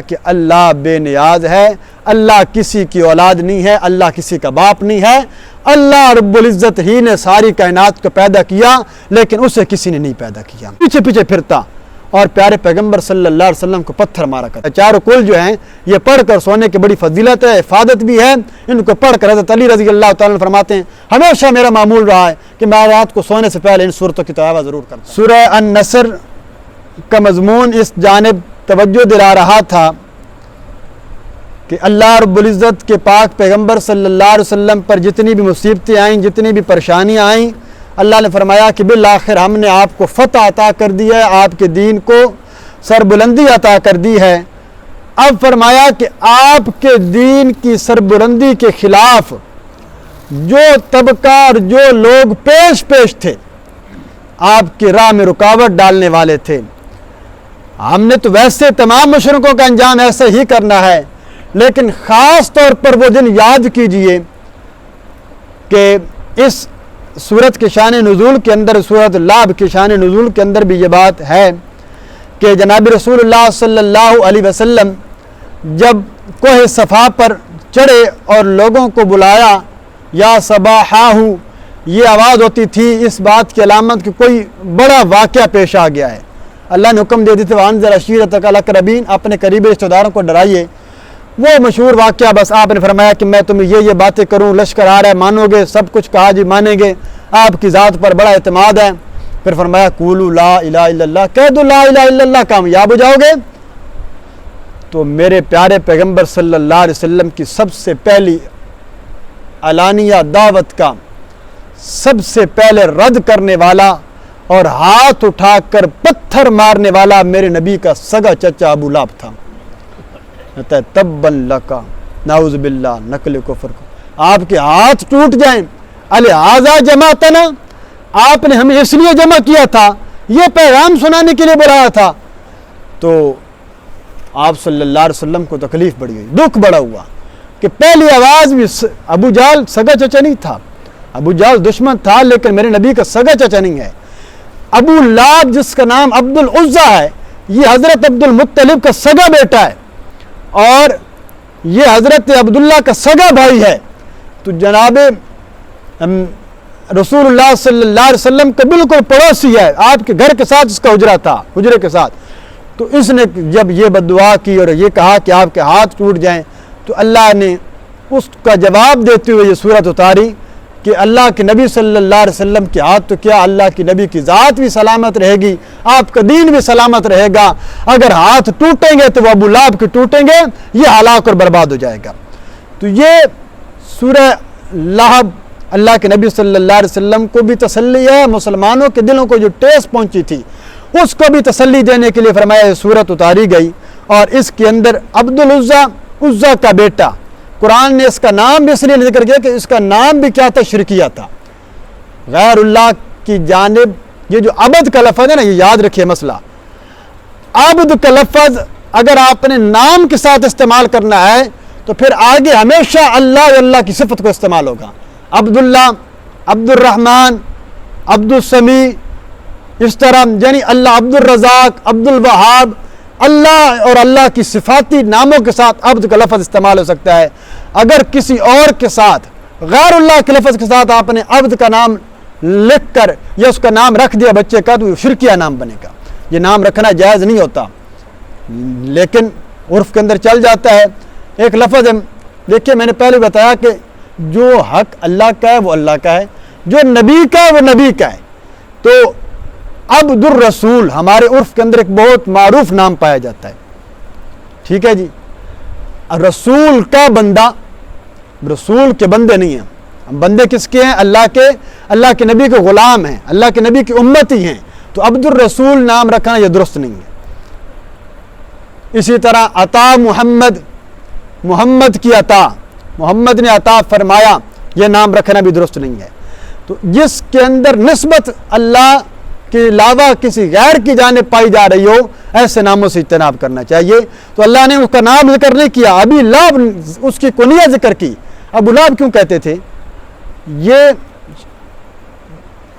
کہ اللہ بے نیاز ہے، اللہ کسی کی اولاد نہیں ہے، اللہ کسی کا باپ نہیں ہے، اللہ رب العزت ہی نے ساری کائنات کو پیدا کیا لیکن اسے کسی نے نہیں پیدا کیا، پیچھے پیچھے پھرتا اور پیارے پیغمبر صلی اللہ علیہ وسلم کو پتھر مارا کرتا۔ چاروں کل جو ہیں یہ پڑھ کر سونے کی بڑی فضیلت ہے، حفاظت بھی ہے، ان کو پڑھ کر حضرت علی رضی اللہ تعالیٰ عنہ فرماتے ہیں ہمیشہ میرا معمول رہا ہے کہ میں رات کو سونے سے پہلے ان صورتوں کی تلاوت ضرور کرتا۔ سورہ النصر کا مضمون اس جانب توجہ دلا رہا تھا کہ اللہ رب العزت کے پاک پیغمبر صلی اللہ علیہ وسلم پر جتنی بھی مصیبتیں آئیں، جتنی بھی پریشانیاں آئیں، اللہ نے فرمایا کہ بالآخر ہم نے آپ کو فتح عطا کر دی ہے، آپ کے دین کو سربلندی عطا کر دی ہے۔ اب فرمایا کہ آپ کے دین کی سربلندی کے خلاف جو طبقہ اور جو لوگ پیش تھے، آپ کی راہ میں رکاوٹ ڈالنے والے تھے، ہم نے تو ویسے تمام مشرکوں کا انجام ایسا ہی کرنا ہے، لیکن خاص طور پر وہ دن یاد کیجئے کہ اس سورت کے شان نزول کے اندر، سورت اللعب کے شان نزول کے اندر بھی یہ بات ہے کہ جناب رسول اللہ صلی اللہ علیہ وسلم جب کوہ صفا پر چڑھے اور لوگوں کو بلایا یا صباحاہ، یہ آواز ہوتی تھی اس بات کی علامت کہ کوئی بڑا واقعہ پیش آ گیا ہے۔ اللہ نے حکم دے دی تھے وَأَنذِرْ عَشِيرَتَكَ الْأَقْرَبِينَ، اپنے قریبی رشتہ داروں کو ڈرائیے۔ وہ مشہور واقعہ بس آپ نے فرمایا کہ میں تمہیں یہ باتیں کروں، لشکر آ رہا ہے، مانو گے؟ سب کچھ کہا جی مانیں گے، آپ کی ذات پر بڑا اعتماد ہے۔ پھر فرمایا قولوا لا الہ الا اللہ، کہہ دو لا الہ الا اللہ، کامیاب ہو جاؤ گے۔ تو میرے پیارے پیغمبر صلی اللہ علیہ وسلم کی سب سے پہلی علانیہ دعوت کا سب سے پہلے رد کرنے والا اور ہاتھ اٹھا کر پتھر مارنے والا میرے نبی کا سگا چچا ابو لہب تھا۔ تبا لکا، نعوذ باللہ، نقل کفر کو آپ کے ہاتھ ٹوٹ جائیں، لہذا جمعتنا، آپ نے ہمیں اس لیے جمع کیا تھا، یہ پیغام سنانے کے لیے بلایا تھا۔ تو آپ صلی اللہ علیہ وسلم کو تکلیف بڑی ہوئی، دکھ بڑا ہوا کہ پہلی آواز بھی ابو جہل سگا چچا نہیں تھا، ابو جہل دشمن تھا لیکن میرے نبی کا سگا چچا نہیں ہے۔ ابو لہب جس کا نام عبد العزیٰ ہے، یہ حضرت عبد المطلب کا سگا بیٹا ہے اور یہ حضرت عبداللہ کا سگا بھائی ہے۔ تو جناب رسول اللہ صلی اللہ علیہ وسلم کا بالکل پڑوسی ہے، آپ کے گھر کے ساتھ اس کا حجرہ تھا، حجرے کے ساتھ۔ تو اس نے جب یہ بددعا کی اور یہ کہا کہ آپ کے ہاتھ ٹوٹ جائیں، تو اللہ نے اس کا جواب دیتے ہوئے یہ سورت اتاری کہ اللہ کے نبی صلی اللہ علیہ وسلم کے ہاتھ تو کیا، اللہ کی نبی کی ذات بھی سلامت رہے گی، آپ کا دین بھی سلامت رہے گا، اگر ہاتھ ٹوٹیں گے تو وہ ابو لہب کے ٹوٹیں گے، یہ ہلاک اور برباد ہو جائے گا۔ تو یہ سورہ لہب اللہ کے نبی صلی اللہ علیہ وسلم کو بھی تسلی ہے، مسلمانوں کے دلوں کو جو ٹیس پہنچی تھی اس کو بھی تسلی دینے کے لیے فرمایا یہ سورت اتاری گئی۔ اور اس کے اندر عبد العزیٰ، عزیٰ کا بیٹا، قرآن نے اس کا نام بھی اس لیے ذکر کیا کہ اس کا نام بھی کیا تھا، شرکیہ تھا، غیر اللہ کی جانب۔ یہ جو عبد کا لفظ ہے نا، یہ یاد رکھیے مسئلہ، عبد کا لفظ اگر آپ نے نام کے ساتھ استعمال کرنا ہے تو پھر آگے ہمیشہ اللہ اور اللہ کی صفت کو استعمال ہوگا۔ عبداللہ، عبد الرحمن، عبد السمیع، اس طرح یعنی اللہ، عبد الرزاق، عبد الوہاب، اللہ اور اللہ کی صفاتی ناموں کے ساتھ عبد کا لفظ استعمال ہو سکتا ہے۔ اگر کسی اور کے ساتھ، غیر اللہ کے لفظ کے ساتھ آپ نے عبد کا نام لکھ کر یا اس کا نام رکھ دیا بچے کا، تو شرکیہ نام بنے گا۔ یہ نام رکھنا جائز نہیں ہوتا لیکن عرف کے اندر چل جاتا ہے۔ ایک لفظ ہے، دیکھیے میں نے پہلے بتایا کہ جو حق اللہ کا ہے وہ اللہ کا ہے، جو نبی کا ہے وہ نبی کا ہے۔ تو عبد الرسول ہمارے عرف کے اندر ایک بہت معروف نام پایا جاتا ہے، ٹھیک ہے جی۔ رسول کا بندہ، رسول کے بندے نہیں ہیں ہم، بندے کس کے ہیں؟ اللہ کے نبی کے غلام ہیں، اللہ کے نبی کی امتی ہیں۔ تو عبد الرسول نام رکھنا یہ درست نہیں ہے۔ اسی طرح عطا محمد، محمد کی عطا، محمد نے عطا فرمایا، یہ نام رکھنا بھی درست نہیں ہے۔ تو جس کے اندر نسبت اللہ کے علاوہ کسی غیر کی جانب پائی جا رہی ہو، ایسے ناموں سے اجتناب کرنا چاہیے۔ تو اللہ نے اس کا نام ذکر نہیں کیا، ابھی لہب اس کی کنیہ ذکر کی۔ ابو لہب کیوں کہتے تھے؟ یہ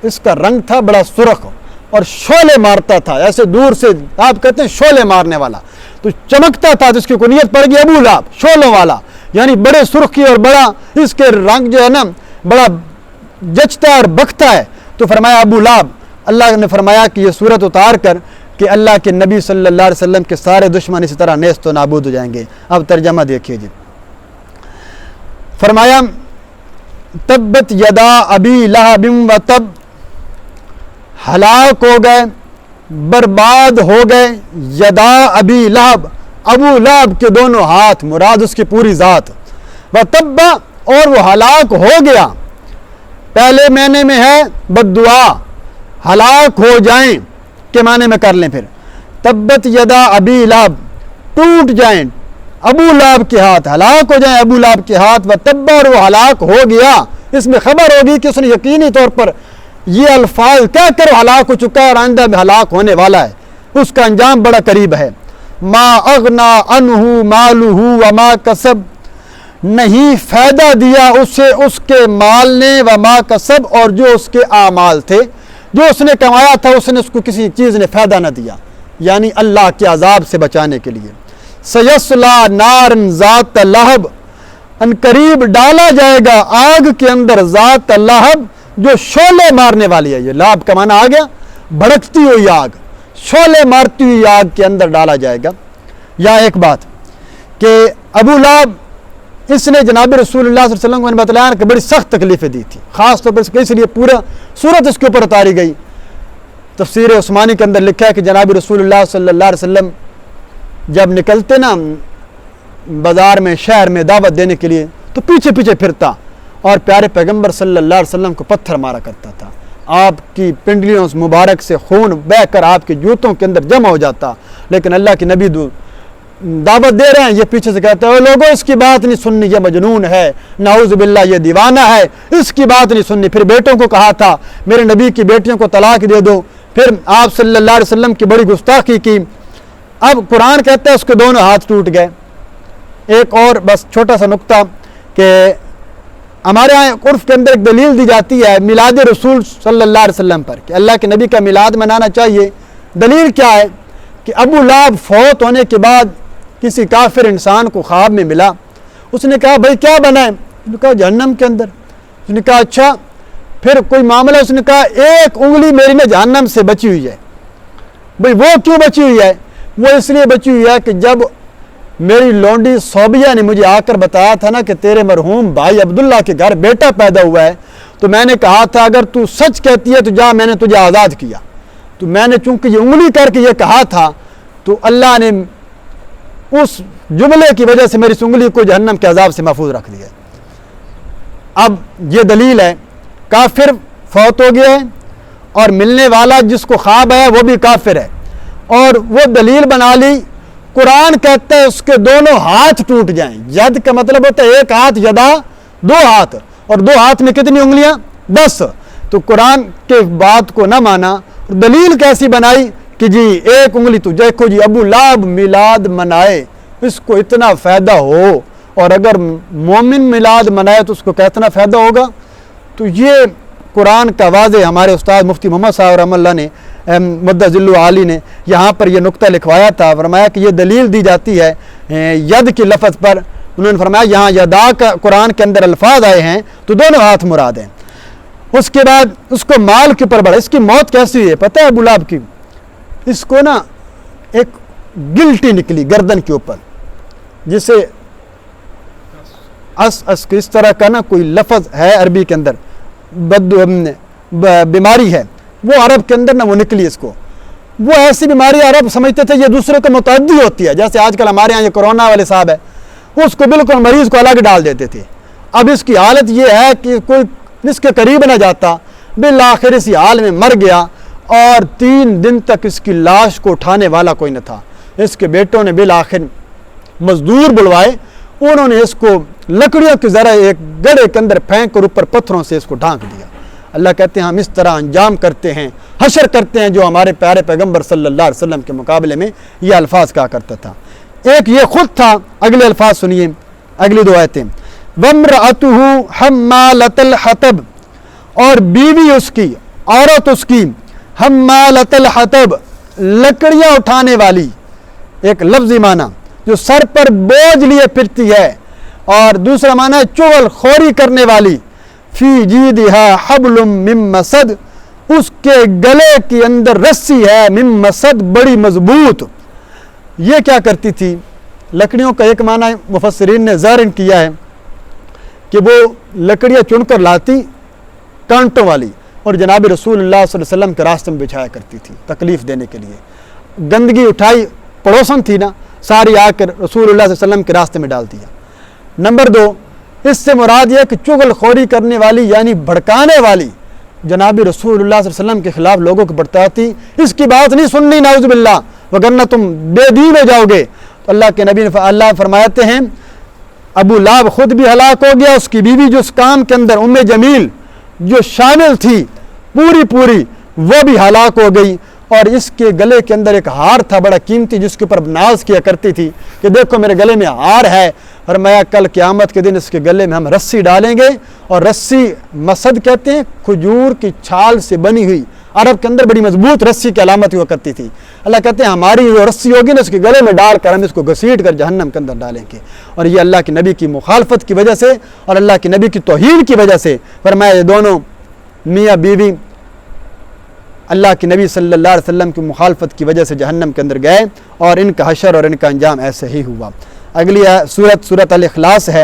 اس کا رنگ تھا بڑا سرخ اور شعلے مارتا تھا، ایسے دور سے آپ کہتے ہیں شعلے مارنے والا۔ تو چمکتا تھا، تو اس کی کنیت پڑ گئی ابو لہب، شولوں والا، یعنی بڑے سرخی اور بڑا اس کے رنگ جو ہے نا بڑا جچتا اور بکتا ہے، تو فرمایا ابو لہب۔ اللہ نے فرمایا کہ یہ صورت اتار کر کہ اللہ کے نبی صلی اللہ علیہ وسلم کے سارے دشمن اسی طرح نیست و نابود ہو جائیں گے۔ اب ترجمہ دیکھیے جی، فرمایا تبت یدا ابی لہب و تب، ہلاک ہو گئے، برباد ہو گئے، یدا ابی لہب، ابو لہب کے دونوں ہاتھ، مراد اس کی پوری ذات، و تب، اور وہ ہلاک ہو گیا۔ پہلے معنی میں ہے بد دعا، ہلاک ہو جائیں کے معنی میں کر لیں، پھر تبت یدا ابی لہب، ٹوٹ جائیں ابو لہب کے ہاتھ، ہلاک ہو جائیں ابو لہب کے ہاتھ، و تب، اور وہ ہلاک ہو گیا۔ اس میں خبر ہوگی کہ اس نے یقینی طور پر یہ الفاظ کہہ کر ہلاک ہو چکا ہے اور آئندہ میں ہلاک ہونے والا ہے، اس کا انجام بڑا قریب ہے۔ ما اغنا عنہ مالہ وما کسب، نہیں فائدہ دیا اسے اس کے مال نے، وما کسب، اور جو اس کے اعمال تھے، جو اس نے کمایا تھا اس نے اس کو کسی چیز نے فائدہ نہ دیا، یعنی اللہ کے عذاب سے بچانے کے لیے۔ سیصلی نارا ذات لہب، ان قریب ڈالا جائے گا آگ کے اندر، ذات لہب، جو شعلے مارنے والی ہے۔ یہ لہب کا معنی آ گیا، بھڑکتی ہوئی آگ، شعلے مارتی ہوئی آگ کے اندر ڈالا جائے گا۔ یا ایک بات کہ ابو لہب، اس نے جناب رسول اللہ صلی اللہ علیہ وسلم کو بتلایا کہ بڑی سخت تکلیفیں دی تھی، خاص طور پر اس لیے پورا صورت اس کے اوپر اتاری گئی۔ تفسیر عثمانی کے اندر لکھا ہے کہ جناب رسول اللہ صلی اللہ علیہ وسلم جب نکلتے نا بازار میں، شہر میں دعوت دینے کے لیے، تو پیچھے پیچھے پھرتا اور پیارے پیغمبر صلی اللہ علیہ وسلم کو پتھر مارا کرتا تھا، آپ کی پنڈلیوں مبارک سے خون بہہ کر آپ کے جوتوں کے اندر جمع ہو جاتا، لیکن اللہ کے نبی دعوت دے رہے ہیں، یہ پیچھے سے کہتے ہیں لوگوں اس کی بات نہیں سننی، یہ مجنون ہے، نعوذ باللہ یہ دیوانہ ہے، اس کی بات نہیں سننی۔ پھر بیٹوں کو کہا تھا میرے نبی کی بیٹیوں کو طلاق دے دو، پھر آپ صلی اللہ علیہ وسلم کی بڑی گستاخی کی۔ اب قرآن کہتا ہے اس کے دونوں ہاتھ ٹوٹ گئے۔ ایک اور بس چھوٹا سا نقطہ کہ ہمارے یہاں عرف کے اندر ایک دلیل دی جاتی ہے میلاد رسول صلی اللہ علیہ وسلم پر کہ اللہ کے نبی کا میلاد منانا چاہیے۔ دلیل کیا ہے کہ ابو لہب فوت ہونے کے بعد کسی کافر انسان کو خواب میں ملا، اس نے کہا بھائی کیا بنا ہے؟ اس نے کہا جہنم کے اندر۔ اس نے کہا اچھا پھر کوئی معاملہ؟ اس نے کہا ایک انگلی میری نے جہنم سے بچی ہوئی ہے۔ بھائی وہ کیوں بچی ہوئی ہے؟ وہ اس لیے بچی ہوئی ہے کہ جب میری لونڈی صوبیہ نے مجھے آ کر بتایا تھا نا کہ تیرے مرحوم بھائی عبداللہ کے گھر بیٹا پیدا ہوا ہے، تو میں نے کہا تھا اگر تو سچ کہتی ہے تو جا، میں نے تجھے آزاد کیا۔ تو میں نے چونکہ یہ انگلی کر کے یہ کہا تھا تو اللہ نے اس جملے کی وجہ سے میری اس انگلی کو جہنم کے عذاب سے محفوظ رکھ دیا۔ اب یہ دلیل ہے، کافر فوت ہو گیا ہے اور ملنے والا جس کو خواب ہے وہ بھی کافر ہے، اور وہ دلیل بنا لی۔ قرآن کہتا ہے اس کے دونوں ہاتھ ٹوٹ جائیں۔ ید کا مطلب ہوتا ہے ایک ہاتھ، یدا دو ہاتھ، اور دو ہاتھ میں کتنی انگلیاں؟ 10۔ تو قرآن کے بات کو نہ مانا، دلیل کیسی بنائی کہ جی ایک انگلی تو دیکھو جی ابو لہب میلاد منائے، اس کو اتنا فائدہ ہو، اور اگر مومن میلاد منائے تو اس کو کتنا فائدہ ہوگا۔ تو یہ قرآن کا واضح ہمارے استاد مفتی محمد صاحب رحمہ اللہ نے مدد ذل عالی نے یہاں پر یہ نقطہ لکھوایا تھا، فرمایا کہ یہ دلیل دی جاتی ہے ید کی لفظ پر۔ انہوں نے فرمایا یہاں یدا کا قرآن کے اندر الفاظ آئے ہیں تو دونوں ہاتھ مراد ہیں۔ اس کے بعد اس کو مال کے اوپر بڑھا۔ اس کی موت کیسی ہوئی ہے پتہ ہے ابو لہب کی؟ اس کو نا ایک گلٹی نکلی گردن کے اوپر، جسے اس طرح کا نا کوئی لفظ ہے عربی کے اندر، بیماری ہے وہ عرب کے اندر نا وہ نکلی اس کو۔ وہ ایسی بیماری عرب سمجھتے تھے یہ دوسرے کو متعدی ہوتی ہے، جیسے آج کل ہمارے ہاں یہ کورونا والے صاحب ہے، اس کو بالکل مریض کو الگ ڈال دیتے تھے۔ اب اس کی حالت یہ ہے کہ کوئی اس کے قریب نہ جاتا، بالآخر اسی حال میں مر گیا، اور 3 دن تک اس کی لاش کو اٹھانے والا کوئی نہ تھا۔ اس کے بیٹوں نے بالآخر مزدور بلوائے، انہوں نے اس کو لکڑیوں کے ذرا ایک گڑھے کے اندر پھینک کر اوپر پتھروں سے اس کو ڈھانک دیا۔ اللہ کہتے ہیں ہم اس طرح انجام کرتے ہیں، حشر کرتے ہیں جو ہمارے پیارے پیغمبر صلی اللہ علیہ وسلم کے مقابلے میں یہ الفاظ کہا کرتا تھا۔ ایک یہ خود تھا، اگلے الفاظ سنیے، اگلی 2 آیتیں۔ وَامْرَأَتُهُ حَمَّالَةَ الْحَطَبِ، اور بیوی اس کی، عورت اس کی، حمالۃ الحطب، لکڑیاں اٹھانے والی، ایک لفظی معنی جو سر پر بوجھ لیے پھرتی ہے، اور دوسرا معنی ہے چغل خوری کرنے والی، فی جیدہا حبل من مسد، اس کے گلے کے اندر رسی ہے، من مسد بڑی مضبوط۔ یہ کیا کرتی تھی؟ لکڑیوں کا ایک معنی مفسرین نے ظاہر کیا ہے کہ وہ لکڑیاں چن کر لاتی کانٹوں والی اور جناب رسول اللہ صلی اللہ علیہ وسلم کے راستے میں بچھایا کرتی تھی تکلیف دینے کے لیے۔ گندگی اٹھائی، پڑوسن تھی نا، ساری آ کر رسول اللہ صلی اللہ علیہ وسلم کے راستے میں ڈال دیا۔ نمبر 2، اس سے مراد یہ کہ چغل خوری کرنے والی یعنی بھڑکانے والی، جناب رسول اللہ صلی اللہ علیہ وسلم کے خلاف لوگوں کو بڑھتاتی، اس کی بات نہیں سننی نعوذ باللہ، وگرنہ تم بے دین ہو جاؤ گے۔ تو اللہ کے نبی اللہ فرماتے ہیں ابو لہب خود بھی ہلاک ہو گیا، اس کی بیوی جو اس کام کے اندر ام جمیل جو شامل تھی پوری وہ بھی ہلاک ہو گئی، اور اس کے گلے کے اندر ایک ہار تھا بڑا قیمتی جس کے اوپر ناز کیا کرتی تھی کہ دیکھو میرے گلے میں ہار ہے، فرمایا کل قیامت کے دن اس کے گلے میں ہم رسی ڈالیں گے، اور رسی مسد کہتے ہیں کھجور کی چھال سے بنی ہوئی، عرب کے اندر بڑی مضبوط رسی کی علامت ہوا کرتی تھی۔ اللہ کہتے ہیں ہماری جو رسی ہوگی نا اس کے گلے میں ڈال کر ہم اس کو گھسیٹ کر جہنم کے اندر ڈالیں گے۔ اور یہ اللہ کے نبی کی مخالفت کی وجہ سے اور اللہ کے نبی کی توہین کی وجہ سے، فرمایا یہ دونوں میاں بیوی اللہ کے نبی صلی اللہ علیہ وسلم کی مخالفت کی وجہ سے جہنم کے اندر گئے، اور ان کا حشر اور ان کا انجام ایسے ہی ہوا۔ اگلی سورت الاخلاص ہے۔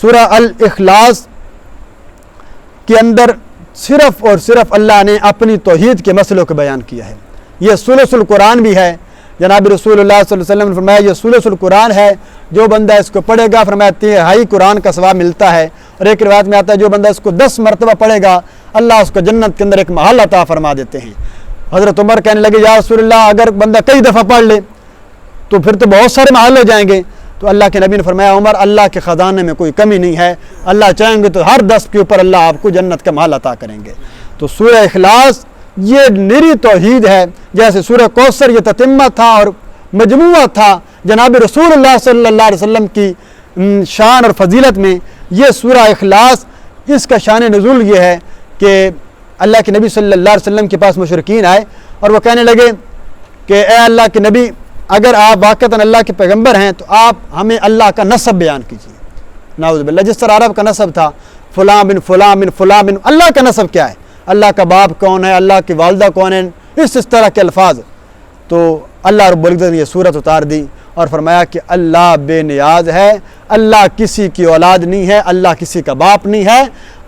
سورہ الاخلاص کے اندر صرف اور صرف اللہ نے اپنی توحید کے مسئلوں کو بیان کیا ہے۔ یہ ثلث القرآن بھی ہے، جناب رسول اللہ صلی اللہ علیہ وسلم نے فرمایا یہ ثلث القرآن ہے، جو بندہ اس کو پڑھے گا فرمایا 3/4 قرآن کا ثواب ملتا ہے، اور ایک روایت میں آتا ہے جو بندہ اس کو 10 مرتبہ پڑھے گا اللہ اس کو جنت کے اندر ایک محل عطا فرما دیتے ہیں۔ حضرت عمر کہنے لگے یا رسول اللہ اگر بندہ کئی دفعہ پڑھ لے تو پھر تو بہت سارے محل ہو جائیں گے، تو اللہ کے نبی نے فرمایا عمر اللہ کے خزانے میں کوئی کمی نہیں ہے، اللہ چاہیں گے تو ہر 10 کے اوپر اللہ آپ کو جنت کا محل عطا کریں گے۔ تو سورہ اخلاص یہ نری توحید ہے، جیسے سورہ کوثر یہ تتمہ تھا اور مجموعہ تھا جناب رسول اللہ صلی اللہ علیہ وسلم کی شان اور فضیلت میں۔ یہ سورہ اخلاص اس کا شان نزول یہ ہے کہ اللہ کے نبی صلی اللہ علیہ وسلم کے پاس مشرکین آئے اور وہ کہنے لگے کہ اے اللہ کے نبی اگر آپ واقعتاً اللہ کے پیغمبر ہیں تو آپ ہمیں اللہ کا نسب بیان کیجیے۔ نعوذ باللہ، جس طرح عرب کا نسب تھا فلاں بن فلاں بن فلاں بن، اللہ کا نسب کیا ہے، اللہ کا باپ کون ہے، اللہ کی والدہ کون ہے، اس طرح کے الفاظ۔ تو اللہ رب العزت نے یہ سورت اتار دی اور فرمایا کہ اللہ بے نیاز ہے، اللہ کسی کی اولاد نہیں ہے، اللہ کسی کا باپ نہیں ہے،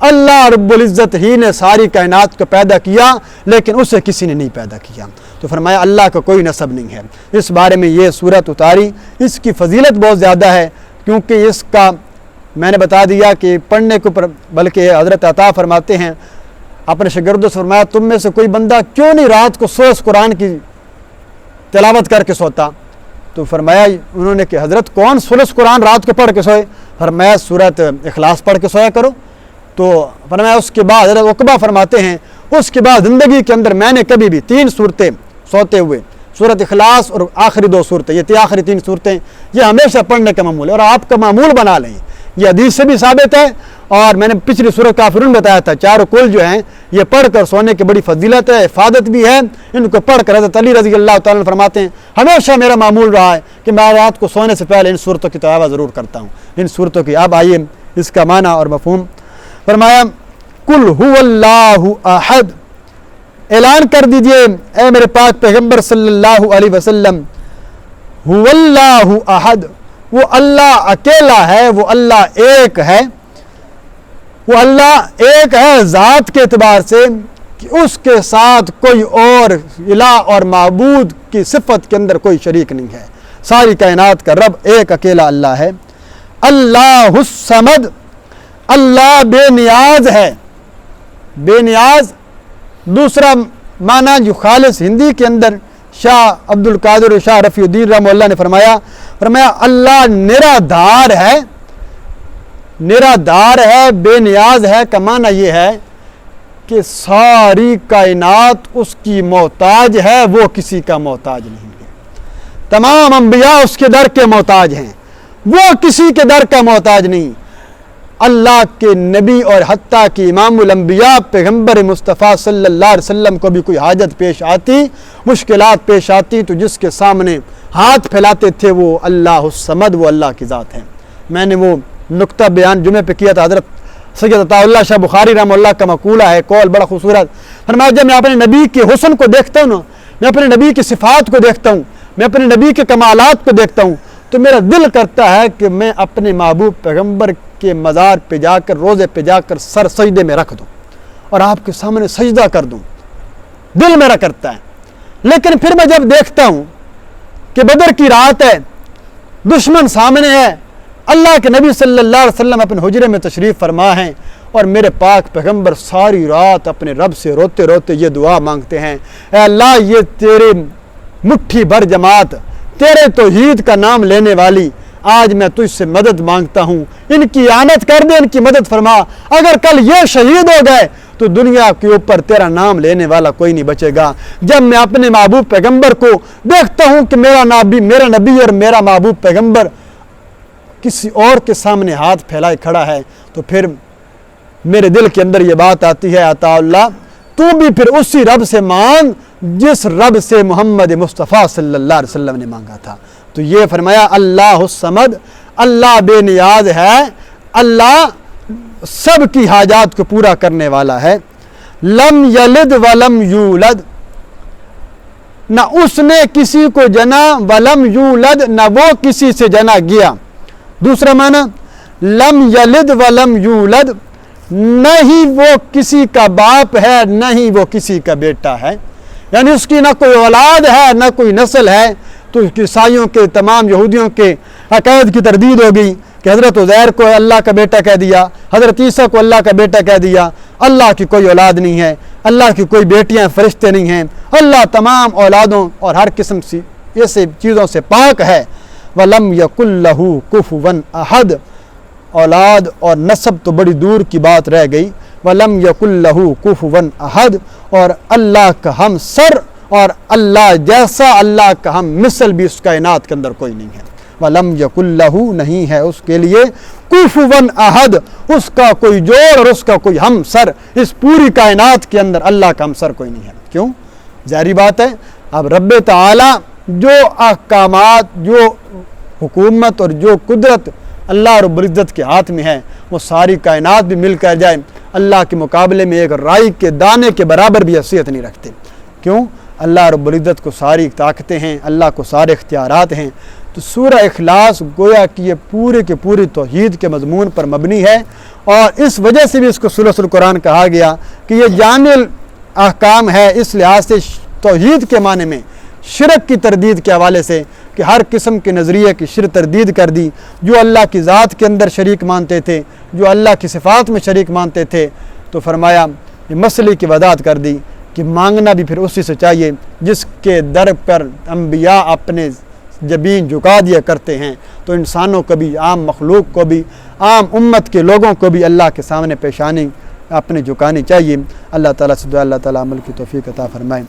اللہ رب العزت ہی نے ساری کائنات کو پیدا کیا لیکن اسے کسی نے نہیں پیدا کیا۔ تو فرمایا اللہ کا کوئی نسب نہیں ہے۔ اس بارے میں یہ سورت اتاری، اس کی فضیلت بہت زیادہ ہے کیونکہ اس کا میں نے بتا دیا کہ پڑھنے کے اوپر، بلکہ حضرت عطا فرماتے ہیں اپنے شاگردوں سے فرمایا تم میں سے کوئی بندہ کیوں نہیں رات کو سورہ قرآن کی تلاوت کر کے سوتا؟ تو فرمایا انہوں نے کہ حضرت کون ثلث قرآن رات کو پڑھ کے سوئے؟ فرمایا سورت اخلاص پڑھ کے سویا کرو۔ تو فرمایا اس کے بعد حضرت عقبہ فرماتے ہیں اس کے بعد زندگی کے اندر میں نے کبھی بھی 3 صورتیں سوتے ہوئے، سورت اخلاص اور آخری 2 صورتیں، یہ آخری 3 صورتیں یہ ہمیشہ پڑھنے کا معمول ہے، اور آپ کا معمول بنا لیں۔ یہ حدیث سے بھی ثابت ہے، اور میں نے پچھلی سورۃ کافرون بتایا تھا 4 کل جو ہیں یہ پڑھ کر سونے کی بڑی فضیلت ہے، حفاظت بھی ہے۔ ان کو پڑھ کر حضرت علی رضی اللہ تعالیٰ عنہ فرماتے ہیں ہمیشہ میرا معمول رہا ہے کہ میں رات کو سونے سے پہلے ان صورتوں کی تلاوت ضرور کرتا ہوں، ان صورتوں کی۔ اب آئیے اس کا معنی اور مفہوم۔ فرمایا قل هو اللہ احد، اعلان کر دیجئے اے میرے پاک پیغمبر صلی اللہ علیہ وسلم، هو اللہ احد، وہ اللہ اکیلا ہے، وہ اللہ ایک ہے، وہ اللہ ایک ہے ذات کے اعتبار سے کہ اس کے ساتھ کوئی اور الہ اور معبود کی صفت کے اندر کوئی شریک نہیں ہے، ساری کائنات کا رب ایک اکیلا اللہ ہے۔ اللہ الصمد، اللہ بے نیاز ہے، بے نیاز دوسرا معنی جو خالص ہندی کے اندر شاہ عبد القادر شاہ رفیع الدین رحمہ اللہ نے فرمایا اللہ نرادار ہے، نرادار ہے، بے نیاز ہے کا معنی یہ ہے کہ ساری کائنات اس کی محتاج ہے، وہ کسی کا محتاج نہیں ہے۔ تمام انبیاء اس کے در کے محتاج ہیں، وہ کسی کے در کا محتاج نہیں۔ اللہ کے نبی اور حتیٰ کہ امام الانبیاء پیغمبر مصطفیٰ صلی اللہ علیہ وسلم کو بھی کوئی حاجت پیش آتی، مشکلات پیش آتی تو جس کے سامنے ہاتھ پھیلاتے تھے وہ اللہ الصمد، وہ اللہ کی ذات ہے۔ میں نے وہ نقطہ بیان جمعے پہ کیا تھا، حضرت سید عطا اللہ شاہ بخاری رحمہ اللہ کا مقولہ ہے، قول بڑا خوبصورت۔ فرمایا جب میں اپنے نبی کے حسن کو دیکھتا ہوں نا، میں اپنے نبی کی صفات کو دیکھتا ہوں، میں اپنے نبی کے کمالات کو دیکھتا ہوں، تو میرا دل کرتا ہے کہ میں اپنے محبوب پیغمبر کے مزار پہ جا کر، روضے پہ جا کر سر سجدے میں رکھ دوں اور آپ کے سامنے سجدہ کر دوں، دل میرا کرتا ہے۔ لیکن پھر میں جب دیکھتا ہوں کہ بدر کی رات ہے، دشمن سامنے ہے، اللہ کے نبی صلی اللہ علیہ وسلم اپنے حجرے میں تشریف فرما ہیں، اور میرے پاک پیغمبر ساری رات اپنے رب سے روتے روتے یہ دعا مانگتے ہیں، اے اللہ یہ تیرے مٹھی بھر جماعت، تیرے توحید کا نام لینے والی، آج میں تجھ سے مدد مانگتا ہوں، ان کی اعانت کر دے، ان کی مدد فرما، اگر کل یہ شہید ہو گئے تو دنیا کے اوپر تیرا نام لینے والا کوئی نہیں بچے گا۔ جب میں اپنے محبوب پیغمبر کو دیکھتا ہوں کہ میرا نبی اور میرا محبوب پیغمبر کسی اور کے سامنے ہاتھ پھیلائے کھڑا ہے، تو پھر میرے دل کے اندر یہ بات آتی ہے، عطا اللہ تو بھی پھر اسی رب سے مانگ جس رب سے محمد مصطفیٰ صلی اللہ علیہ وسلم نے مانگا تھا۔ تو یہ فرمایا اللہ الصمد، اللہ بے نیاز ہے، اللہ سب کی حاجات کو پورا کرنے والا ہے۔ لم یلد ولم یولد، نہ اس نے کسی کو جنا، ولم یولد نہ وہ کسی سے جنا گیا۔ دوسرا معنی لم یلد ولم یولد، نہ ہی وہ کسی کا باپ ہے نہ ہی وہ کسی کا بیٹا ہے، یعنی اس کی نہ کوئی اولاد ہے نہ کوئی نسل ہے۔ تو عیسائیوں کے تمام یہودیوں کے عقائد کی تردید ہو گئی کہ حضرت عزیر کو اللہ کا بیٹا کہہ دیا، حضرت عیسیٰ کو اللہ کا بیٹا کہہ دیا، اللہ کی کوئی اولاد نہیں ہے، اللہ کی کوئی بیٹیاں فرشتے نہیں ہیں، اللہ تمام اولادوں اور ہر قسم سی ایسے چیزوں سے پاک ہے۔ وَلَمْ يَكُنْ لَهُ كُفُوًا أَحَدٌ، اولاد اور نسب تو بڑی دور کی بات رہ گئی۔ وَلَمْ يَكُنْ لَهُ كُفُوًا أَحَدٌ، اور اللہ کا ہم سر اور اللہ جیسا، اللہ کا ہم مثل بھی اس کائنات کے اندر کوئی نہیں ہے۔ وَلَمْ يَكُنْ لَهُ، نہیں ہے اس کے لیے، كُفُوًا أَحَدٌ، اس کا کوئی جوڑ اور اس کا کوئی ہم سر، اس پوری کائنات کے اندر اللہ کا ہم سر کوئی نہیں ہے۔ کیوں؟ ظاہری بات ہے، اب رب تعالی جو احکامات، جو حکومت اور جو قدرت اللہ رب العزت کے ہاتھ میں ہے، وہ ساری کائنات بھی مل کر جائے اللہ کے مقابلے میں ایک رائی کے دانے کے برابر بھی حیثیت نہیں رکھتے۔ کیوں؟ اللہ رب العزت کو ساری طاقتیں ہیں، اللہ کو سارے اختیارات ہیں۔ تو سورہ اخلاص گویا کہ یہ پورے کے پوری توحید کے مضمون پر مبنی ہے، اور اس وجہ سے بھی اس کو سورۃ القرآن کہا گیا کہ یہ جامع احکام ہے، اس لحاظ سے توحید کے معنی میں شرک کی تردید کے حوالے سے کہ ہر قسم کے نظریے کی شرک تردید کر دی، جو اللہ کی ذات کے اندر شریک مانتے تھے، جو اللہ کی صفات میں شریک مانتے تھے، تو فرمایا یہ مسئلے کی وضاحت کر دی کہ مانگنا بھی پھر اسی سے چاہیے جس کے در پر انبیاء اپنے جبین جھکا دیا کرتے ہیں۔ تو انسانوں کو بھی، عام مخلوق کو بھی، عام امت کے لوگوں کو بھی اللہ کے سامنے پیشانی اپنے جھکانی چاہیے۔ اللہ تعالیٰ سے دعا، اللہ تعالیٰ عمل کی توفیق عطا فرمائے۔